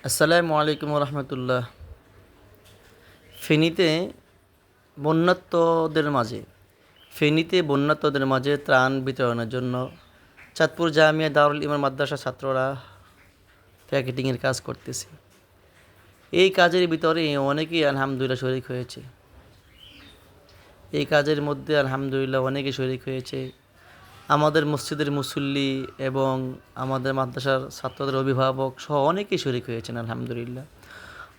আসসালামু আলাইকুম রহমতুল্লাহ। ফেনীতে বন্যাত্মদের মাঝে ত্রাণ বিতরণের জন্য চাঁদপুর জামিয়া দারুল ইমান মাদ্রাসা ছাত্ররা প্যাকেটিংয়ের কাজ করতেছে। এই কাজের ভিতরে অনেকেই আলহামদুলিল্লাহ শরিক হয়েছে। এই কাজের মধ্যে আলহামদুলিল্লাহ অনেকে শরিক হয়েছে। আমাদের মসজিদের মুসল্লি এবং আমাদের মাদ্রাসার ছাত্রদের অভিভাবক সহ অনেকেই শরিক হয়েছেন আলহামদুলিল্লাহ।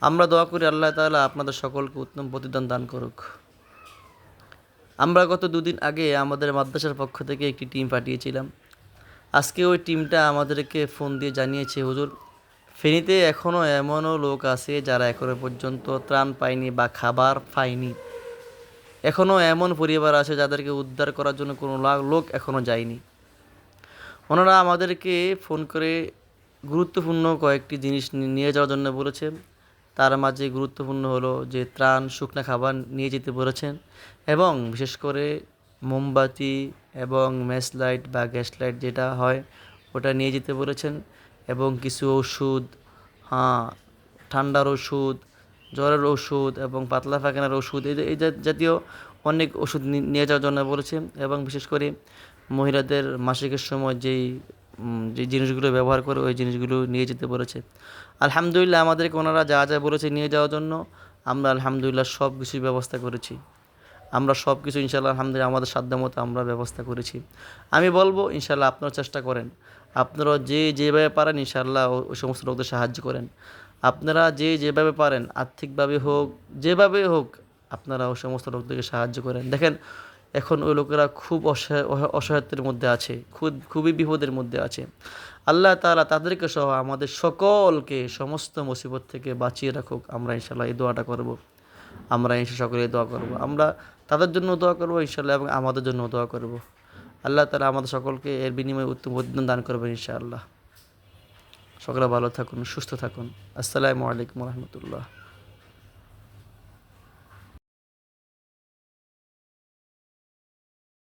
আমরা দোয়া করি আল্লাহ তাআলা আপনাদের সকলকে উত্তম প্রতিদান দান করুক। আমরা গত দুদিন আগে আমাদের মাদ্রাসার পক্ষ থেকে একটি টিম পাঠিয়েছিলাম। আজকে ওই টিমটা আমাদেরকে ফোন দিয়ে জানিয়েছে, হুজুর, ফেনীতে এখনও এমনও লোক আছে যারা এখনো পর্যন্ত ত্রাণ পায়নি বা খাবার পায়নি। এখনও এমন পরিবার আছে যাদেরকে উদ্ধার করার জন্য কোনো লোক এখনও যায়নি। ওনারা আমাদেরকে ফোন করে গুরুত্বপূর্ণ কয়েকটি জিনিস নিয়ে যাওয়ার জন্য বলেছে। তার মাঝে গুরুত্বপূর্ণ হলো যে ত্রাণ, শুকনো খাবার নিয়ে যেতে বলেছেন এবং বিশেষ করে মোমবাতি এবং ম্যাচ লাইট বা গ্যাস লাইট যেটা হয় ওটা নিয়ে যেতে বলেছেন এবং কিছু ওষুধ, ঠান্ডার ওষুধ, জ্বরের ওষুধ এবং পাতলা পায়খানার ওষুধ, এই জাতীয় অনেক ওষুধ নিয়ে যাওয়ার জন্য বলেছে এবং বিশেষ করে মহিলাদের মাসিকের সময় যে জিনিসগুলো ব্যবহার করে ওই জিনিসগুলো নিয়ে যেতে বলেছে। আলহামদুলিল্লাহ আমাদেরকে ওনারা যা যা বলেছে নিয়ে যাওয়ার জন্য আমরা আলহামদুলিল্লাহ সব কিছুই ব্যবস্থা করেছি। আমরা সব কিছু ইনশাআল্লাহ আলহামদুলিল্লাহ আমাদের সাধ্যমতো আমরা ব্যবস্থা করেছি। আমি বলবো ইনশাআল্লাহ আপনারা চেষ্টা করেন, আপনারা যেভাবে পারেন ইনশাআল্লাহ ওই সমস্ত লোকদের সাহায্য করেন। আপনারা যেভাবে পারেন আর্থিকভাবে হোক, যেভাবে হোক, আপনারা ওই সমস্ত লোকদেরকে সাহায্য করেন। দেখেন এখন ওই লোকেরা খুব অসহায়ত্বের মধ্যে আছে, খুবই বিপদের মধ্যে আছে। আল্লাহ তাআলা তাদেরকে সহ আমাদের সকলকে সমস্ত মুসিবত থেকে বাঁচিয়ে রাখুক। আমরা ইনশাআল্লাহ এই দোয়াটা করব। আমরা সকলে দোয়া করব। আমরা তাদের জন্য দোয়া করব ইনশাআল্লাহ এবং আমাদের জন্য দোয়া করব। আল্লাহ তাআলা আমাদের সকলকে এর বিনিময়ে উত্তম প্রতিদান দান করবেন ইনশাআল্লাহ। সকলে ভালো থাকুন, সুস্থ থাকুন। আসসালামু আলাইকুম রহমতুল্লাহ।